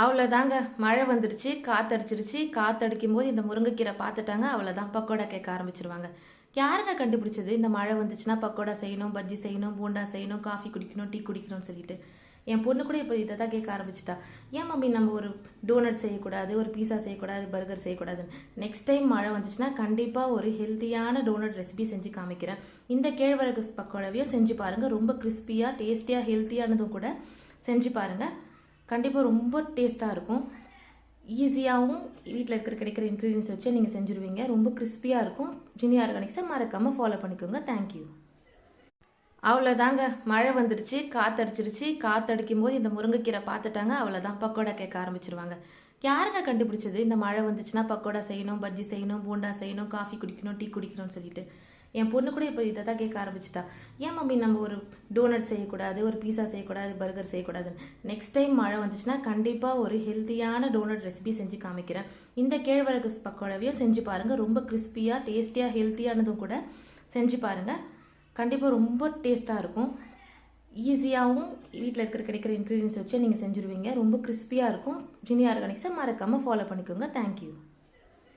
அவ்வளோதாங்க. மழை வந்துருச்சு, காத்தடிச்சிருச்சு. காத்தடிக்கும்போது இந்த முருங்கைக்கீரை பார்த்துட்டாங்க. அவ்வளோதான் பக்கோடா கேட்க ஆரம்பிச்சுருவாங்க. யாருங்க கண்டுபிடிச்சது? இந்த மழை வந்துச்சுன்னா பக்கோடா செய்யணும், பஜ்ஜி செய்யணும், போண்டா செய்யணும், காஃபி குடிக்கணும், டீ குடிக்கணும்னு சொல்லிட்டு. என் பொண்ணு கூட இப்போ இதை தான் கேட்க ஆரம்பிச்சுட்டா. ஏன் மம்மி நம்ம ஒரு டோனட் செய்யக்கூடாது, ஒரு பீஸா செய்யக்கூடாது, பர்கர் செய்யக்கூடாதுன்னு. நெக்ஸ்ட் டைம் மழை வந்துச்சுன்னா கண்டிப்பாக ஒரு ஹெல்த்தியான டோனட் ரெசிபி செஞ்சு காமிக்கிறேன். இந்த கேழ்வரகு பக்கோடாவையும் செஞ்சு பாருங்கள். ரொம்ப கிறிஸ்பியாக, டேஸ்டியாக, ஹெல்த்தியானதும் கூட செஞ்சு பாருங்கள். கண்டிப்பாக ரொம்ப டேஸ்ட்டாக இருக்கும். ஈஸியாகவும் வீட்டில் கிடைக்கிற இன்க்ரீடியன்ஸ் வச்சு நீங்கள் செஞ்சுருவீங்க. ரொம்ப கிறிஸ்பியாக இருக்கும். ஜினி ஆர்கானிக்ஸை மறக்காமல் ஃபாலோ பண்ணிக்கோங்க. தேங்க்யூ. அவ்வளோதாங்க. மழை வந்துருச்சு, காத்தடிச்சிருச்சு. காத்தடிக்கும் போது இந்த முருங்கைக்கீரை பார்த்துட்டாங்க. அவ்வளோதான் பக்கோடா கேட்க ஆரம்பிச்சுருவாங்க. யாருங்க கண்டுபிடிச்சது? இந்த மழை வந்துச்சுன்னா பக்கோடா செய்யணும், பஜ்ஜி செய்யணும், போண்டா செய்யணும், காஃபி குடிக்கணும், டீ குடிக்கணும்னு சொல்லிட்டு. என் பொண்ணு கூட இப்போ இதை தான் கேட்க ஆரம்பிச்சிட்டா. ஏன் மம்மி நம்ம ஒரு டோனட் செய்யக்கூடாது, ஒரு பீஸா செய்யக்கூடாது, பர்கர் செய்யக்கூடாதுன்னு. நெக்ஸ்ட் டைம் மழை வந்துச்சுன்னா கண்டிப்பாக ஒரு ஹெல்த்தியான டோனட் ரெசிபி செஞ்சு காமிக்கிறேன். இந்த கேழ்வரகு பக்கோடாவையும் செஞ்சு பாருங்கள். ரொம்ப கிறிஸ்பியாக, டேஸ்டியாக, ஹெல்த்தியானதும் கூட செஞ்சு பாருங்கள். கண்டிப்பாக ரொம்ப டேஸ்ட்டாக இருக்கும். ஈஸியாகவும் வீட்டில் கிடைக்கிற இன்க்ரீடியன்ஸ் வச்சு நீங்கள் செஞ்சுருவீங்க. ரொம்ப கிறிஸ்பியாக இருக்கும். ஜினி ஆர்கானிக்ஸை மறக்காமல் ஃபாலோ பண்ணிக்கோங்க. தேங்க்யூ.